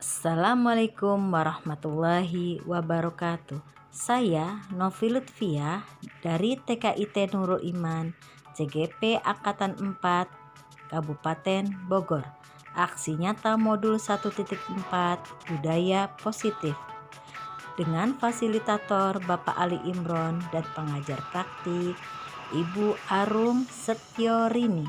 Assalamualaikum warahmatullahi wabarakatuh. Saya Novi Lutfiah dari TKIT Nurul Iman, CGP Angkatan 4, Kabupaten Bogor. Aksi nyata modul 1.4 Budaya Positif dengan fasilitator Bapak Ali Imron dan pengajar praktik Ibu Arum Setiorini.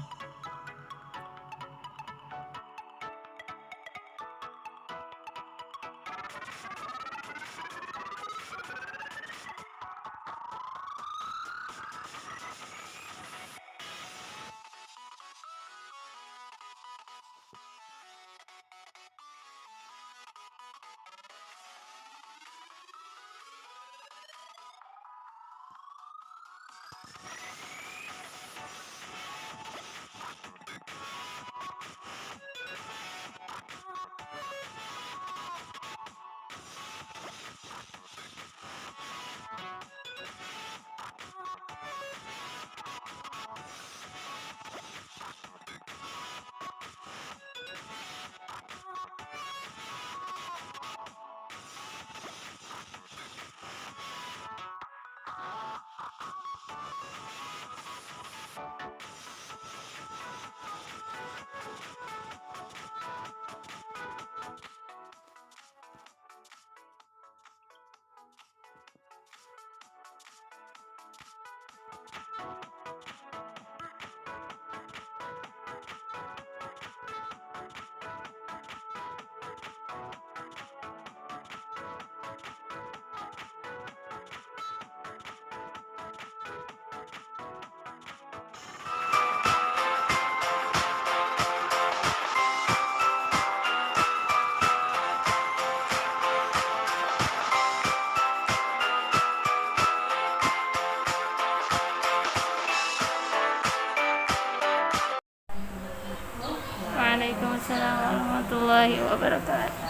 Waalaikumsalam warahmatullahi wabarakatuh.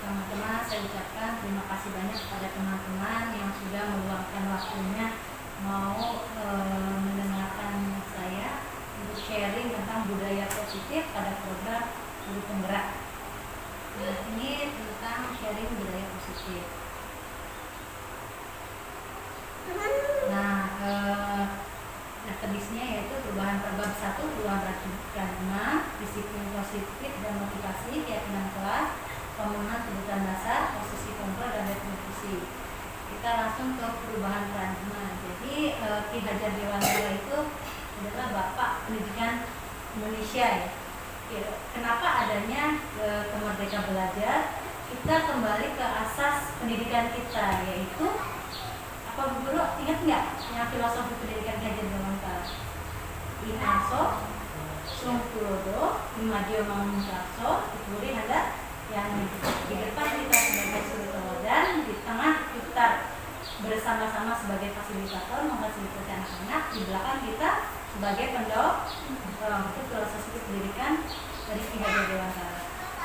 Teman-teman, saya ucapkan terima kasih banyak kepada teman-teman yang sudah meluangkan waktunya mau mendengarkan saya untuk sharing tentang budaya positif pada program Guru Penggerak. Nah, ini tentang sharing budaya positif. Metodisnya yaitu perubahan bab 1, perubahan paradigma, disiplin positif dan motivasi, keyakinan kelas, pemenuhan kebutuhan dasar, posisi kontrol dan retribusi. Kita langsung ke perubahan paradigma. Jadi Ki Hajar Dewantara itu adalah bapak pendidikan Indonesia ya. Kenapa adanya Merdeka Belajar? Kita kembali ke asas pendidikan kita, yaitu apa Bu Guru ingat nggak yang filosofi pendidikan Ki Hajar Dewantara? Inarso, Sungkurodo, Imadio Mangunkarso, Ikuri Handa, yang di depan kita sebagai suri teladan, di tengah kita bersama-sama sebagai fasilitator memfasilitasi anak-anak, di belakang kita sebagai pendorong filosofi pendidikan dari Ki Hajar Dewantara.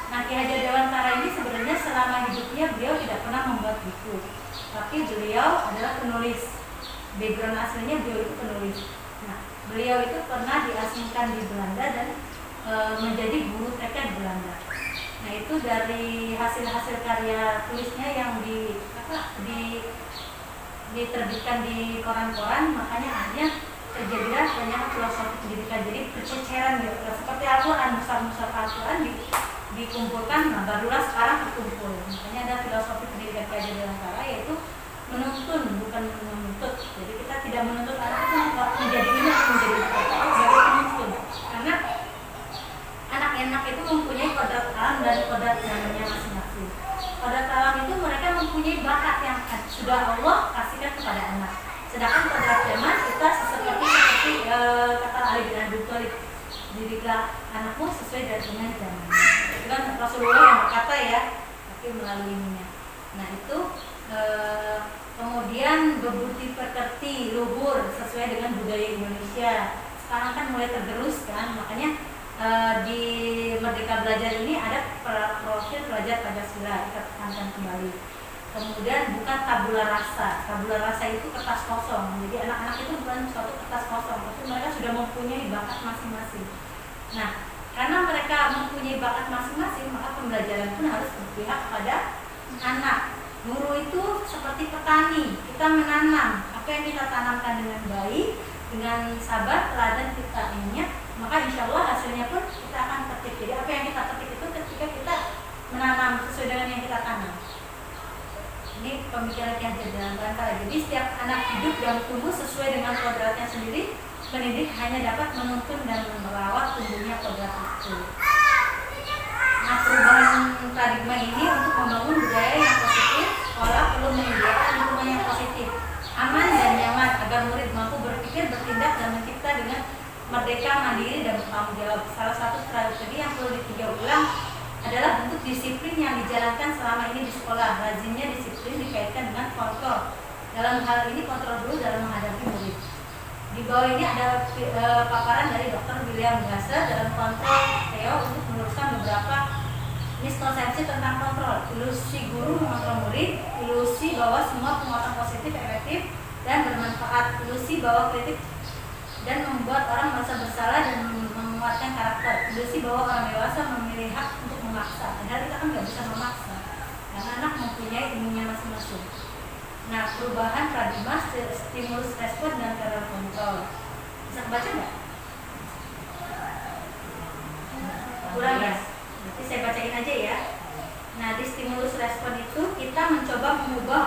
Nah, Ki Hajar Dewantara ini sebenarnya selama hidupnya beliau tidak pernah membuat buku, tapi beliau adalah penulis. Background aslinya beliau itu penulis. Nah, beliau itu pernah diasingkan di Belanda dan menjadi guru TK di Belanda. Nah, itu dari hasil-hasil karya tulisnya yang diterbitkan di koran-koran, makanya akhirnya terjadilah banyak filosofi pendidikan. Jadi perceceran gitu, seperti Al-Quran, besar-besar Al-Quran dikumpulkan, nah barulah sekarang terkumpul. Makanya ada filosofi pendidikan Ki Hajar Dewantara, yaitu menuntun bukan menuntut. Jadi kita tidak menuntut anak itu menjadi ini atau menjadi itu, sebagai penuntun. Karena anak-anak itu mempunyai kodrat alam dan kodrat namanya masing-masing. Kodrat alam itu mereka mempunyai bakat yang sudah Allah kasihkan kepada anak. Sedangkan kodrat zaman kita seperti kata Ali bin Abi Thalib, didiklah anakmu sesuai dengan zaman. Itu kan Rasulullah yang berkata ya, tapi melalui ininya. Nah itu kemudian berbudi pekerti, luhur sesuai dengan budaya Indonesia. Sekarang kan mulai tergerus kan, makanya di Merdeka Belajar ini ada profil pelajar Pancasila, kita tekankan kembali. Kemudian bukan tabula rasa. Tabula rasa itu kertas kosong. Jadi anak-anak itu bukan suatu kertas kosong, tapi mereka sudah mempunyai bakat masing-masing. Nah, karena mereka mempunyai bakat masing-masing, maka pembelajaran pun harus berpihak pada anak. Guru itu seperti petani, kita menanam apa yang kita tanamkan dengan baik, dengan sabar, teladan kita ingat, maka insya Allah hasilnya pun kita akan petik. Jadi apa yang kita petik itu ketika kita menanam sesuai dengan yang kita tanam. Ini pemikiran yang ada dalam rangka. Jadi setiap anak hidup dan tumbuh sesuai dengan kodratnya sendiri. Pendidik hanya dapat menuntun dan merawat tumbuhnya kodrat itu. Nah, perubahan paradigma ini untuk membangun budaya yang positif, sekolah perlu menyediakan lingkungan yang positif, aman dan nyaman agar murid mampu berpikir, bertindak, dan mencipta dengan merdeka, mandiri, dan bertanggung jawab. Salah satu strategi yang perlu ditinjau ulang adalah bentuk disiplin yang dijalankan selama ini di sekolah. Lazimnya disiplin dikaitkan dengan kontrol. Dalam hal ini kontrol dulu dalam menghadapi murid. Di bawah ini ada paparan dari Dr. William Gasser dalam kontrol Theo untuk meluruskan beberapa miskonsepsi tentang kontrol. Ilusi guru mengontrol murid, ilusi bahwa semua penguatan positif efektif dan bermanfaat, ilusi bahwa kritik dan membuat orang merasa bersalah dan menguatkan karakter, ilusi bahwa orang dewasa memilih hak untuk memaksa. Padahal kita kan nggak bisa memaksa, karena anak mempunyai ilmunya masing-masing. Nah, perubahan paradigma, stimulus respon, dan teror kontrol. Bisa kebaca nggak? Kurang ya? Nanti saya bacain aja ya. Nah, di stimulus respon itu kita mencoba mengubah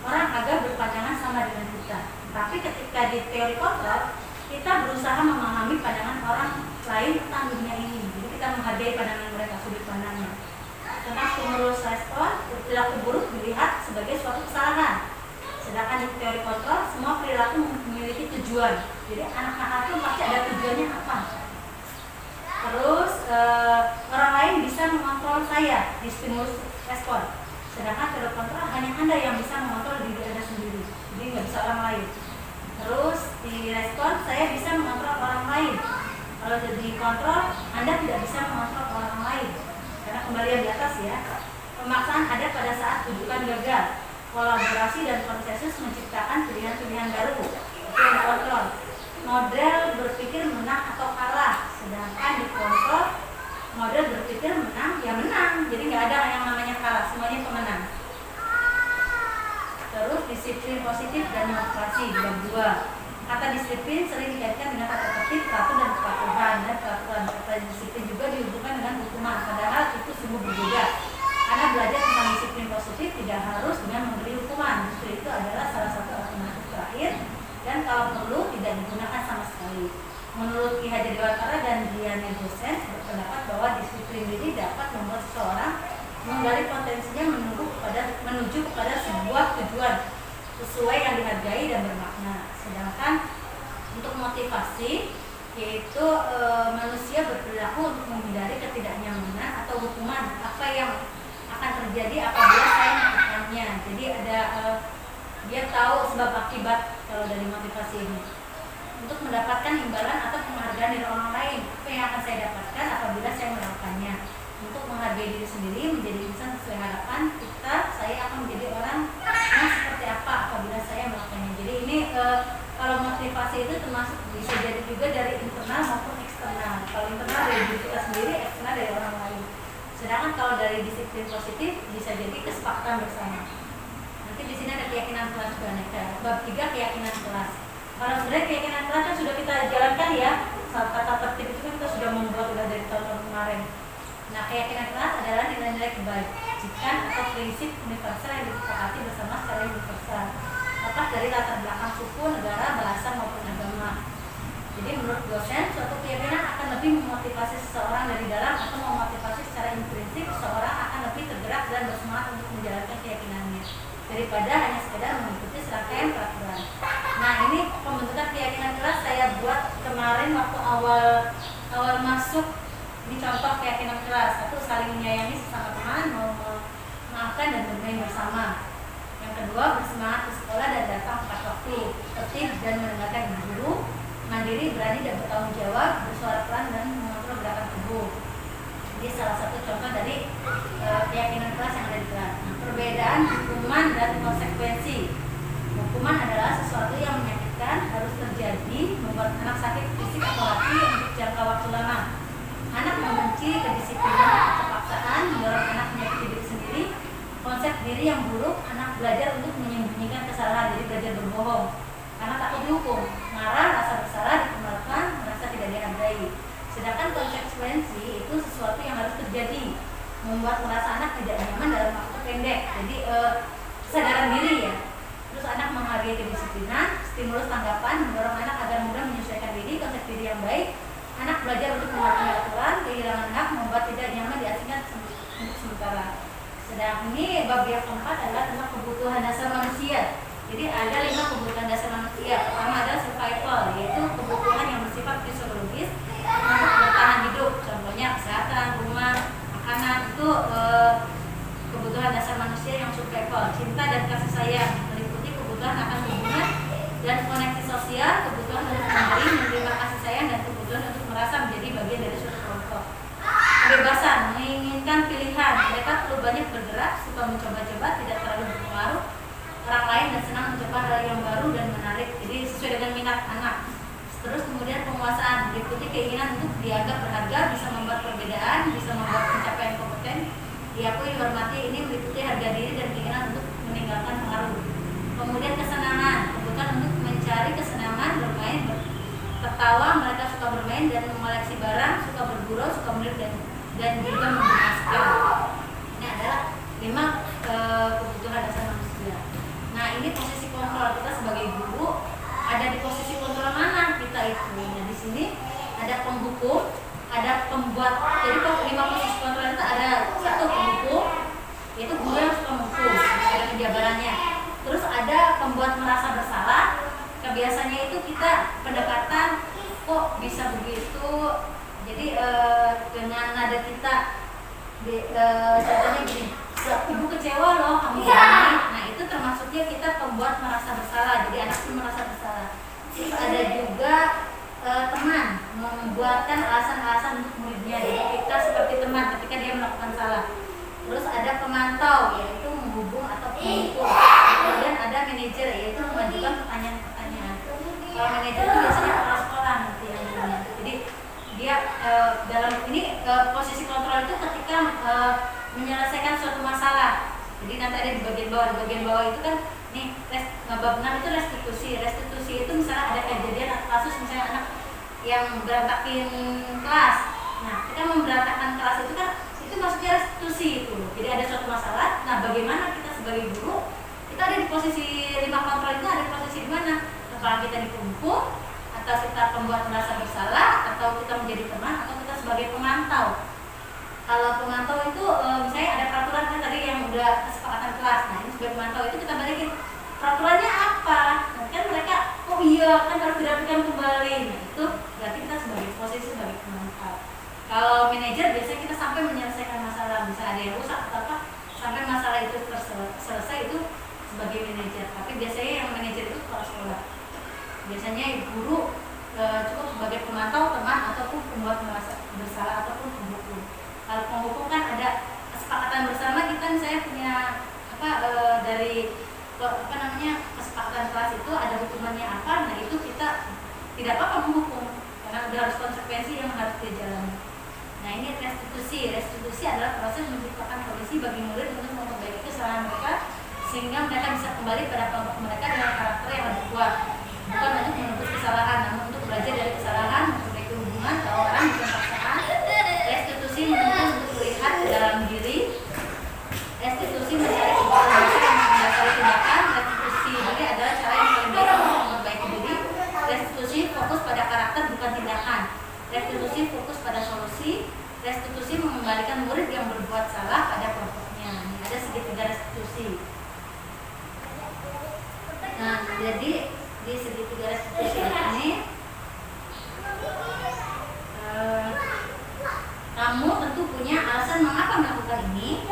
orang agar berpandangan sama dengan kita. Tapi ketika di teori kontrol, kita berusaha memahami pandangan orang lain tentang dunia ini. Jadi kita menghargai pandangan mereka, sudut pandangnya. Tentang stimulus respon, perilaku buruk dilihat sebagai suatu kesalahan. Sedangkan di teori kontrol, semua perilaku memiliki tujuan. Jadi anak-anak itu pasti ada tujuannya apa. Terus orang lain bisa mengontrol saya di stimulus respon. Sedangkan teori kontrol hanya Anda yang bisa mengontrol diri Anda sendiri. Jadi nggak bisa orang lain. Terus di respon, saya bisa mengontrol orang lain. Kalau di kontrol, Anda tidak bisa mengontrol orang lain. Karena kembali yang di atas ya, pemaksaan ada pada saat tujuan gagal. Kolaborasi dan konsensus menciptakan pilihan-pilihan baru. Itu yang kontrol. Model berpikir menang atau kalah. Sedangkan di kontrol, model berpikir menang, ya menang. Jadi nggak ada yang namanya kalah, semuanya pemenang. Terus disiplin positif dan motivasi di bab 2. Kata disiplin sering dikaitkan dengan kata tertib, teratur, dan kepatuhan. Dan peraturan kata disiplin juga dihubungkan dengan hukuman. Padahal itu sungguh berbeda. Karena belajar tentang disiplin positif tidak harus dengan memberi hukuman. Justru itu adalah salah satu alternatif terakhir. Dan kalau perlu tidak digunakan sama sekali. Menurut Ki Hajar Dewantara dan Diana Dosen berpendapat bahwa disiplin diri dapat membuat seseorang menggali potensinya menuju kepada sebuah tujuan sesuai yang dihargai dan bermakna. Sedangkan untuk motivasi, yaitu manusia berperilaku untuk menghindari ketidaknyamanan atau hukuman apa yang akan terjadi apabila saya melakukannya. Jadi ada dia tahu sebab akibat kalau dari motivasi ini. Untuk mendapatkan imbalan atau penghargaan dari orang lain, apa yang akan saya dapatkan apabila saya melakukannya. Untuk menghargai diri sendiri, menjadi insan sesuai harapan kita, saya akan menjadi orang yang seperti apa apabila saya melakukannya. Jadi ini kalau motivasi itu termasuk bisa jadi juga dari internal maupun eksternal. Kalau internal dari diri kita sendiri, eksternal dari orang lain. Sedangkan kalau dari disiplin positif bisa jadi kesepakatan bersama. Nanti di sini ada keyakinan kelas juga nih. Bab 3 keyakinan kelas. Kalau sebenarnya keyakinan kelas kan sudah kita jalankan ya. Saat kata tertib itu kan kita sudah membuat udah dari tahun-tahun kemarin. Nah, keyakinan kelas adalah nilai-nilai kebajikan atau prinsip universal yang disepakati bersama secara universal, lepas dari latar belakang suku, negara, bahasa maupun agama. Jadi menurut dosen, suatu keyakinan akan lebih memotivasi seseorang dari dalam atau memotivasi secara intrinsik seseorang akan lebih tergerak dan bersemangat untuk menjalankan keyakinannya daripada hanya sekedar mengikuti serangkaian peraturan. Nah, ini pembentukan keyakinan kelas saya buat kemarin waktu awal masuk. Ini contoh keyakinan kelas. Satu, saling menyayangi sesama teman, mau memaafkan dan bermain bersama. Yang kedua, bersemangat ke sekolah dan datang tepat waktu, tertib dan mendengarkan guru, mandiri, berani dan bertanggung jawab, bersuara pelan dan mengontrol gerakan tubuh. Ini salah satu contoh dari keyakinan kelas yang ada di kelas. Nah, perbedaan hukuman dan konsekuensi. Hukuman adalah sesuatu yang menyakitkan, harus terjadi, membuat anak sakit fisik atau hati untuk jangka waktu lama. Anak membenci kedisiplinan atau kepaksaan, mendorong anak menyakiti diri sendiri. Konsep diri yang buruk, anak belajar untuk menyembunyikan kesalahan, jadi belajar berbohong karena takut dihukum. Marah, rasa bersalah, dikembangkan, merasa tidak dihargai. Sedangkan konsekuensi itu sesuatu yang harus terjadi, membuat merasa anak tidak nyaman dalam waktu pendek. Jadi kesadaran diri ya. Terus anak menghargai kedisiplinan, stimulus tanggapan, mendorong anak agar mudah menyesuaikan diri, konsep diri yang baik. Anak belajar untuk mematuhi aturan, kehilangan hak, membuat tidak nyaman diasingkan untuk sementara. Sedang ini bab yang keempat adalah tentang kebutuhan dasar manusia. Jadi ada 5 kebutuhan dasar manusia. Pertama adalah survival, yaitu kebutuhan yang bersifat fisiologis untuk bertahan hidup. Contohnya kesehatan, rumah, makanan, itu kebutuhan dasar manusia yang survival. Cinta dan kasih sayang meliputi kebutuhan akan hubungan dan koneksi sosial, kebutuhan untuk memberi, menerima kasih sayang, dan kebutuhan untuk merasa menjadi bagian dari suatu kelompok. Kebebasan, menginginkan pilihan. Mereka perlu banyak bergerak, suka mencoba-coba, tidak terlalu berpengaruh orang lain, dan senang mencoba hal yang baru dan menarik. Jadi sesuai dengan minat anak. Terus kemudian penguasaan, meliputi keinginan untuk dianggap berharga, bisa membuat perbedaan, bisa membuat pencapaian kompeten, diakui, dihormati. Ini meliputi harga diri dan keinginan untuk meninggalkan pengaruh. Kemudian kesenangan, kebutuhan untuk mencari kesenangan, bermain, tertawa. Mereka suka bermain dan mengoleksi barang, suka berburu, suka meniru, dan juga memuaskan. Ini adalah 5 kebutuhan dasar manusia. Nah, ini posisi kontrol kita sebagai guru. Ada di posisi kontrol mana kita itu? Nah, di sini ada penghukum, ada pembuat. Jadi 5 posisi kontrol itu ada 1 penghukum, yaitu guru yang suka menghukum, ada penjabarannya. Terus ada pembuat merasa bersalah. Kebiasaannya itu kita pendekatan, kok bisa begitu. Jadi dengan nada kita, contohnya gini, ibu kecewa loh kamu ini. Nah, itu termasuknya kita pembuat merasa bersalah. Jadi anak pun merasa bersalah. Terus ada juga teman, membuatkan alasan-alasan untuk muridnya. Jadi kita seperti teman ketika dia melakukan salah. Terus ada pemantau, yaitu menghubung atau mengukur. Kemudian ada manajer, yaitu mengajukan pertanyaan-pertanyaan. Kalau manajer itu biasanya kepala sekolah nanti yang namanya. Jadi dia dalam ini posisi kontrol itu ketika menyelesaikan suatu masalah. Jadi nanti ada di bagian bawah. Di bagian bawah itu kan nih bab 6 itu restitusi. Restitusi itu misalnya ada kejadian atau kasus, misalnya anak yang berantakin kelas. Nah, kita memberantakan kelas itu kan itu maksudnya restitusi itu. Jadi ada suatu masalah. Nah, bagaimana kita sebagai guru, kita ada di posisi 5 kontrol itu, ada di posisi di mana? Apakah kita dikumpul, atau kita pembuat merasa bersalah, atau kita menjadi teman, atau kita sebagai pemantau. Kalau pemantau itu misalnya ada peraturan kan tadi yang udah kesepakatan kelas. Nah, ini sebagai pemantau itu kita balikin peraturannya apa. Nah, kan mereka oh iya kan harus dirapikan kembali. Nah, itu berarti kita sebagai posisi sebagai pemantau. Kalau manajer biasanya kita sampai menyelesaikan masalah, misalnya ada yang rusak atau apa, sampai masalah itu selesai, itu sebagai manajer. Tapi biasanya yang manajer itu kepala sekolah. Biasanya guru cukup sebagai pemantau, teman, ataupun pembuat merasa bersalah, ataupun penghukum. Kalau penghukum kan ada kesepakatan bersama, kita misalnya punya dari kesepakatan kelas itu ada hukumannya apa. Nah, itu kita tidak apa-apa menghukum karena udah harus konsekuensi yang harus dijalani. Nah, ini restitusi. Restitusi adalah proses menciptakan kondisi bagi murid untuk memperbaiki kesalahan mereka sehingga mereka bisa kembali pada kelompok mereka dengan karakter yang lebih kuat. Bukan untuk menebus kesalahan, namun untuk belajar dari kesalahan, memperbaiki hubungan, tawaran, bukan paksaan. Restitusi menuntut untuk melihat ke dalam diri. Restitusi mencari informasi yang mendasari tindakan. Restitusi ini adalah cara yang paling baik untuk memperbaiki diri. Restitusi fokus pada karakter, bukan tindakan. Restitusi fokus pada solusi. Restitusi mengembalikan murid yang berbuat salah pada kelompoknya. Ini ada segitiga restitusi. Nah, jadi di segitiga restitusi ini kamu tentu punya alasan mengapa melakukan ini.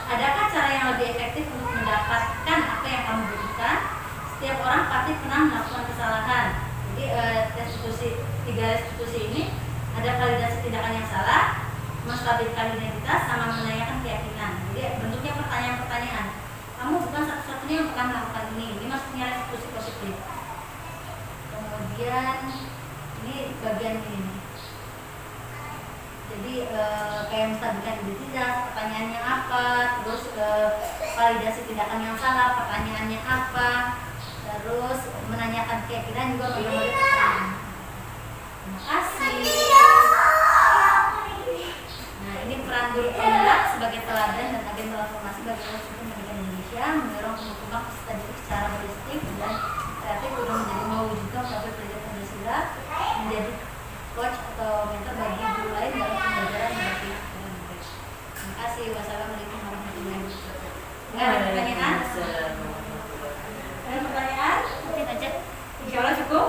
Adakah cara yang lebih efektif untuk mendapatkan apa yang kamu butuhkan? Setiap orang pasti pernah melakukan kesalahan. Jadi tiga restitusi ini ada validasi tindakan yang salah, menstabilkan identitas, sama menanyakan keyakinan. Jadi bentuknya pertanyaan-pertanyaan. kamu bukan satu-satunya yang akan melakukan ini maksudnya restitusi positif. Kemudian ini bagian ini nih. Jadi kayak menstabilkan identitas, pertanyaannya apa, terus validasi tindakan yang salah, pertanyaannya apa, terus menanyakan keyakinan juga mengenai pertanyaan. Terima kasih. Nah, ini peran guru penggerak sebagai teladan dan agen transformasi bagi proses pendidikan Indonesia, mendorong pengembang peserta secara holistik dan kreatif untuk menjadi mewujudkan profil pendidikan Pancasila, menjadi coach atau mentor bagi guru lain dalam pembelajaran mengerti dan mereka. Terima kasih. Wassalamualaikum warahmatullahi wabarakatuh. Enggak ada pertanyaan? Ada pertanyaan? Mungkin aja. Insya Allah cukup.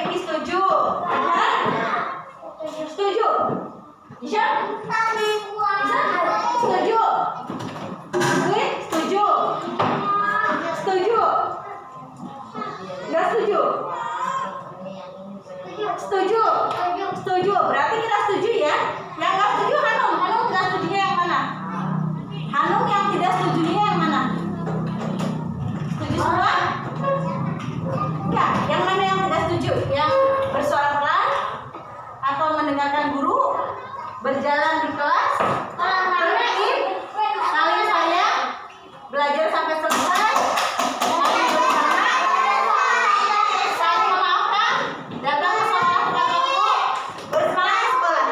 Vicky setuju. Setuju. Isha? Setuju. Win, setuju. Setuju. Nggak setuju. Setuju. Setuju. Berarti kita setuju ya. Yang nggak setuju Hanum. Hanum nggak setujunya yang mana? Hanum yang tidak setujunya yang mana? Setuju semua? Enggak. Yang mana yang tidak setuju? Yang bersuara pelan atau mendengarkan guru, berjalan di kelas, tertib, saling sayang, belajar sampai selesai, saling bersama, saling memaafkan, datang ke sekolah tepat waktu, bersemangat sekolah.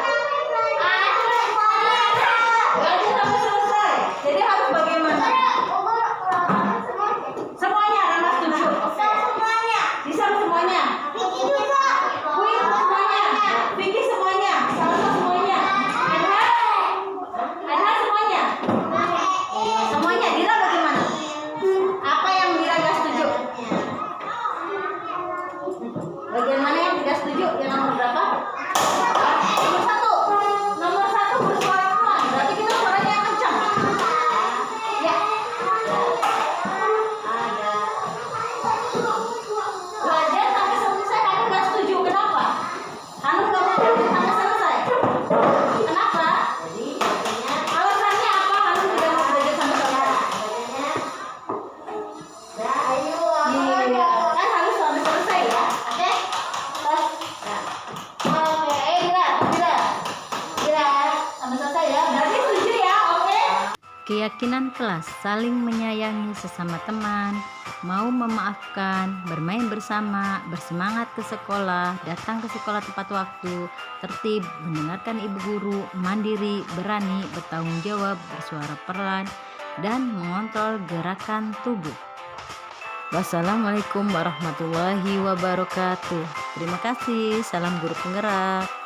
Belajar sampai selesai. Jadi harus bagaimana? Semuanya Rama setuju. Bisa semuanya. Win semuanya. Vicky semuanya. Salsa semuanya. Anha semuanya. Semuanya. Dira bagaimana? Apa yang Dira gak setuju? Bagian mana yang tidak setuju? Yang nomor berapa? Nomor satu. Nomor satu bersuara pelan. Berarti kita suaranya yang kencang. Ya. Belajar sampai selesai. Hanum gak setuju. Kenapa? Hanum gak mau belajar sampai selesai. Kenapa? Alasannya apa Hanum tidak mau belajar sampai selesai? Iya, kan harus sampai selesai ya. Oke? Dira, sampai selesai ya. Berarti setuju ya, oke? Keyakinan kelas saling menyayangi sesama teman, mau memaafkan, bermain bersama, bersemangat ke sekolah, datang ke sekolah tepat waktu, tertib, mendengarkan ibu guru, mandiri, berani, bertanggung jawab, bersuara pelan, dan mengontrol gerakan tubuh. Wassalamualaikum warahmatullahi wabarakatuh. Terima kasih. Salam guru penggerak.